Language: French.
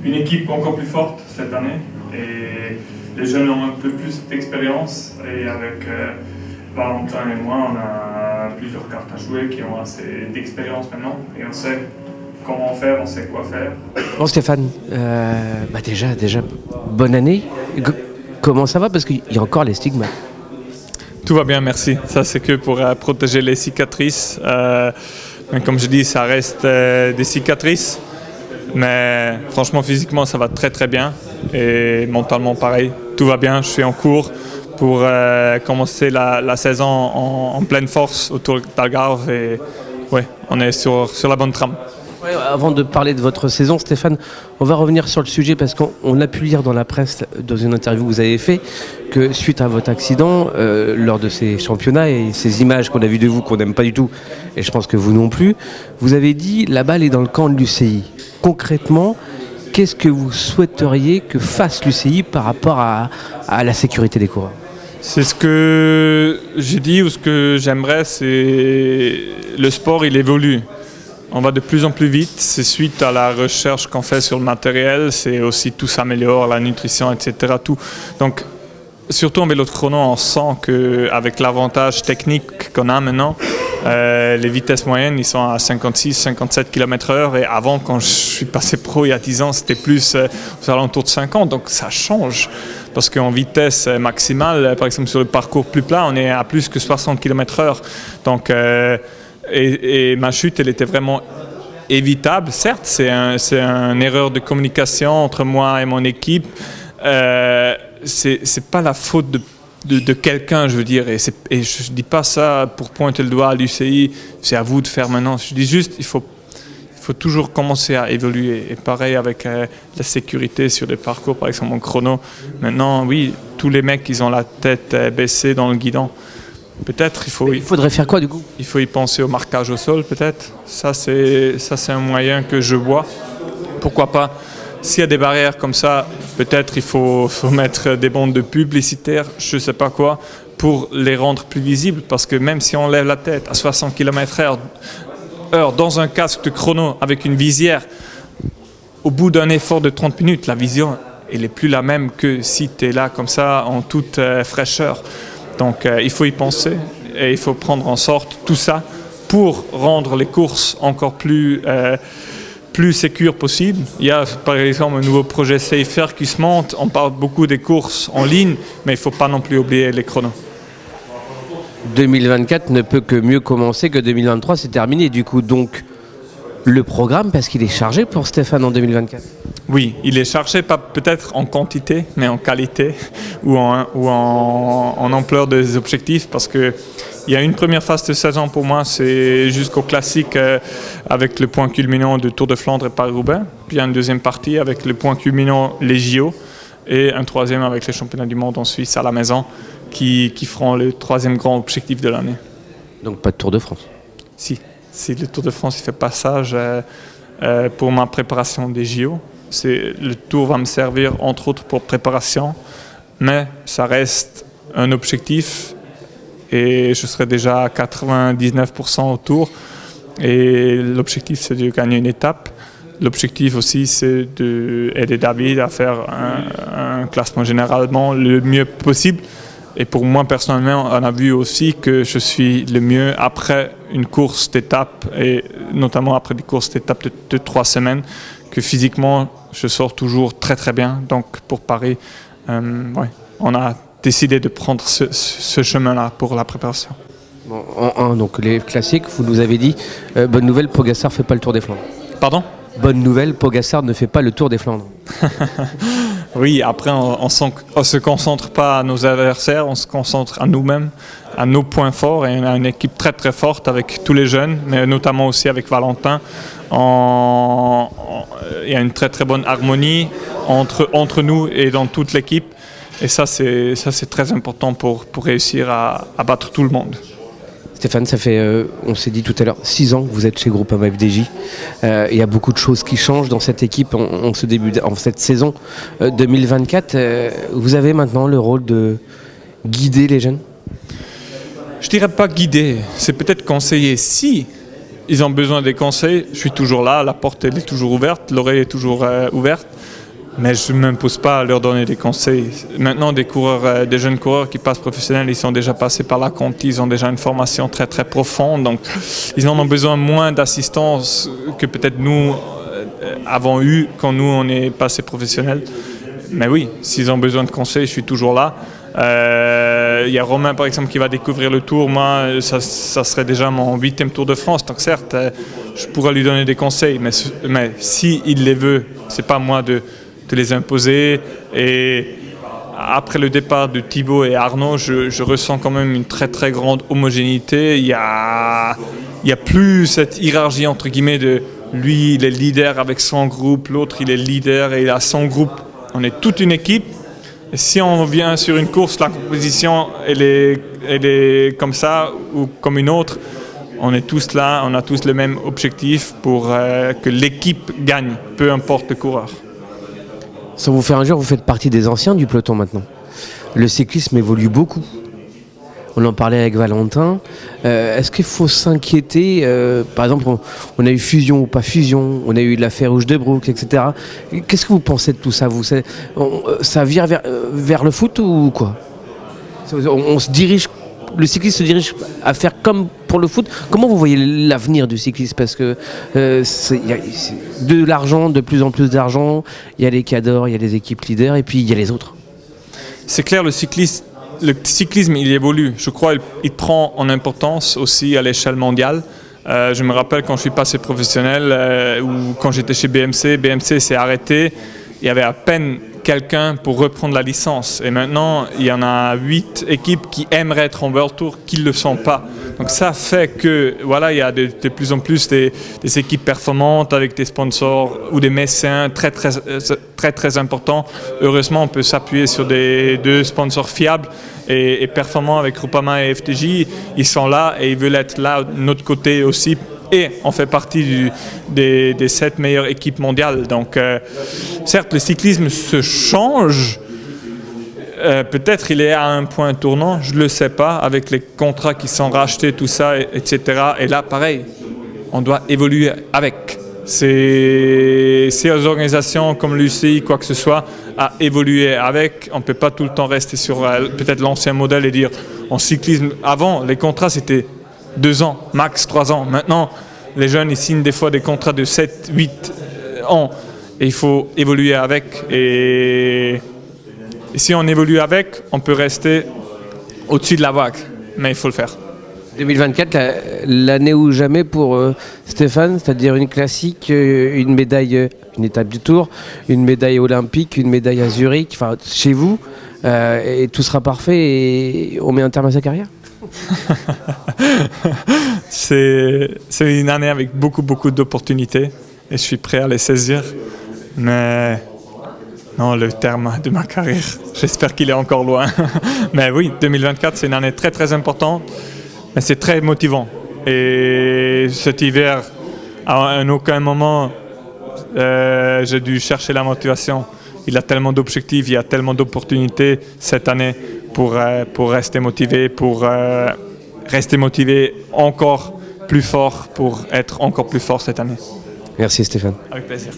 une équipe encore plus forte cette année. Et les jeunes ont un peu plus d'expérience. Et avec Valentin et moi, on a plusieurs cartes à jouer qui ont assez d'expérience maintenant. Et on sait comment faire, on sait quoi faire. Bon Stéphane, déjà, bonne année. Comment ça va? Parce qu'il y a encore les stigmates. Tout va bien, merci. Ça, c'est que pour protéger les cicatrices. Mais comme je dis, ça reste des cicatrices. Mais franchement, physiquement, ça va très très bien. Et mentalement, pareil. Tout va bien. Je suis en cours pour commencer la saison en pleine force autour d'Algarve. Et ouais, on est sur la bonne trame. Ouais, avant de parler de votre saison, Stéphane, on va revenir sur le sujet parce qu'on a pu lire dans la presse, dans une interview que vous avez fait, que suite à votre accident, lors de ces championnats et ces images qu'on a vues de vous, qu'on n'aime pas du tout, et je pense que vous non plus, vous avez dit la balle est dans le camp de l'UCI. Concrètement, qu'est-ce que vous souhaiteriez que fasse l'UCI par rapport à la sécurité des coureurs? C'est ce que j'ai dit ou ce que j'aimerais, c'est le sport, il évolue. On va de plus en plus vite, c'est suite à la recherche qu'on fait sur le matériel, c'est aussi tout s'améliore, la nutrition, etc. Tout. Donc, surtout en vélo de chrono, on sent qu'avec l'avantage technique qu'on a maintenant, les vitesses moyennes, ils sont à 56-57 km/h. Et avant, quand je suis passé pro il y a 10 ans, c'était plus aux alentours de 50. Donc ça change. Parce qu'en vitesse maximale, par exemple sur le parcours plus plat, on est à plus que 60 km/h. Donc... Et ma chute, elle était vraiment évitable. Certes, c'est une erreur de communication entre moi et mon équipe. C'est pas la faute de quelqu'un, je veux dire. Et je dis pas ça pour pointer le doigt à l'UCI. C'est à vous de faire maintenant. Je dis juste, il faut toujours commencer à évoluer. Et pareil avec la sécurité sur les parcours, par exemple en chrono. Maintenant, oui, tous les mecs, ils ont la tête baissée dans le guidon. Peut-être il faudrait faire quoi du coup? Il faut y penser au marquage au sol peut-être. Ça c'est un moyen que je vois. Pourquoi pas? S'il y a des barrières comme ça, peut-être il faut mettre des bandes de publicitaires, je ne sais pas quoi, pour les rendre plus visibles. Parce que même si on lève la tête à 60 km/h dans un casque de chrono avec une visière, au bout d'un effort de 30 minutes, la vision elle n'est plus la même que si tu es là comme ça en toute fraîcheur. Donc il faut y penser et il faut prendre en sorte tout ça pour rendre les courses encore plus sécures possible. Il y a par exemple un nouveau projet Safer qui se monte. On parle beaucoup des courses en ligne, mais il ne faut pas non plus oublier les chronos. 2024 ne peut que mieux commencer que 2023, c'est terminé. Du coup, donc, le programme, parce qu'il est chargé pour Stéphane en 2024. Oui, il est chargé pas peut-être en quantité, mais en qualité ou en ampleur des objectifs, parce que il y a une première phase de saison pour moi, c'est jusqu'au classique avec le point culminant de Tour de Flandre et Paris-Roubaix, puis il y a une deuxième partie avec le point culminant les JO et un troisième avec les championnats du monde en Suisse à la maison qui feront le troisième grand objectif de l'année. Donc pas de Tour de France? Si le Tour de France il fait passage pour ma préparation des JO. Le Tour va me servir entre autres pour préparation, mais ça reste un objectif et je serai déjà à 99% au Tour. Et l'objectif c'est de gagner une étape. L'objectif aussi c'est d'aider David à faire un classement généralement le mieux possible. Et pour moi personnellement, on a vu aussi que je suis le mieux après une course d'étape et notamment après des courses d'étape de 3 semaines, que physiquement je sors toujours très très bien. Donc pour Paris, on a décidé de prendre ce chemin-là pour la préparation. Bon, donc les classiques, vous nous avez dit, bonne nouvelle, Pogačar ne fait pas le Tour des Flandres. Pardon ? Bonne nouvelle, Pogačar ne fait pas le Tour des Flandres. Oui, après on ne se concentre pas à nos adversaires, on se concentre à nous-mêmes, à nos points forts, et on a une équipe très très forte avec tous les jeunes, mais notamment aussi avec Valentin. Il y a une très très bonne harmonie entre nous et dans toute l'équipe, et ça c'est très important pour réussir à battre tout le monde. Stéphane, ça fait, on s'est dit tout à l'heure, 6 ans que vous êtes chez Groupama FDJ. Il y a beaucoup de choses qui changent dans cette équipe en cette saison 2024. Vous avez maintenant le rôle de guider les jeunes ? Je dirais pas guider, c'est peut-être conseiller. Si ils ont besoin des conseils, je suis toujours là, la porte elle est toujours ouverte, l'oreille est toujours ouverte. Mais je ne m'impose pas à leur donner des conseils. Maintenant, des jeunes coureurs qui passent professionnels, ils sont déjà passés par la compte, ils ont déjà une formation très très profonde, donc ils en ont besoin moins d'assistance que peut-être nous avons eu quand nous on est passé professionnel. Mais oui, s'ils ont besoin de conseils, je suis toujours là. Il y a Romain par exemple qui va découvrir le Tour. Moi, ça serait déjà mon 8e Tour de France. Donc certes, je pourrais lui donner des conseils, mais s'il les veut, c'est pas moi de les imposer. Et après le départ de Thibaut et Arnaud, je ressens quand même une très très grande homogénéité. Il y a plus cette hiérarchie entre guillemets de lui, il est leader avec son groupe, l'autre il est leader et il a son groupe. On est toute une équipe. Et si on vient sur une course, la composition elle est comme ça ou comme une autre. On est tous là, on a tous le même objectif pour que l'équipe gagne, peu importe le coureur. Sans vous faire injure, vous faites partie des anciens du peloton maintenant. Le cyclisme évolue beaucoup. On en parlait avec Valentin. Est-ce qu'il faut s'inquiéter par exemple, on a eu fusion ou pas fusion, on a eu l'affaire Houche-de-Brook, etc. Qu'est-ce que vous pensez de tout ça, vous? Ça vire vers le foot ou quoi? On se dirige, le cycliste se dirige à faire comme pour le foot. Comment vous voyez l'avenir du cyclisme? Parce que y a de l'argent, de plus en plus d'argent. Il y a les cadors, il y a les équipes leaders et puis il y a les autres. C'est clair, le cyclisme, il évolue. Je crois qu'il prend en importance aussi à l'échelle mondiale. Je me rappelle quand je suis passé professionnel ou quand j'étais chez BMC s'est arrêté. Il y avait à peine quelqu'un pour reprendre la licence. Et maintenant, il y en a 8 équipes qui aimeraient être en World Tour, qui ne le sont pas. Donc ça fait que voilà, il y a de plus en plus des équipes performantes avec des sponsors ou des mécènes très importants. Heureusement, on peut s'appuyer sur deux sponsors fiables et performants avec Groupama et FDJ. Ils sont là et ils veulent être là de notre côté aussi. Et on fait partie des 7 meilleures équipes mondiales. Donc certes, le cyclisme se change. Peut-être il est à un point tournant, je ne le sais pas, avec les contrats qui sont rachetés, tout ça, etc. Et là, pareil, on doit évoluer avec. C'est aux organisations comme l'UCI, quoi que ce soit, à évoluer avec. On ne peut pas tout le temps rester sur peut-être l'ancien modèle et dire en cyclisme. Avant, les contrats, c'était 2 ans, max 3 ans. Maintenant, les jeunes, ils signent des fois des contrats de 7, 8 ans. Et il faut évoluer avec. Et si on évolue avec, on peut rester au-dessus de la vague. Mais il faut le faire. 2024, l'année ou jamais pour Stéphane, c'est-à-dire une classique, une médaille, une étape du Tour, une médaille olympique, une médaille à Zurich, enfin chez vous, et tout sera parfait et on met un terme à sa carrière. C'est une année avec beaucoup d'opportunités et je suis prêt à les saisir. Mais non, le terme de ma carrière, j'espère qu'il est encore loin. Mais oui, 2024, c'est une année très importante. Mais c'est très motivant. Et cet hiver, à aucun moment, j'ai dû chercher la motivation. Il y a tellement d'objectifs, il y a tellement d'opportunités cette année pour rester motivé, rester motivé encore plus fort, pour être encore plus fort cette année. Merci Stéphane. Avec plaisir.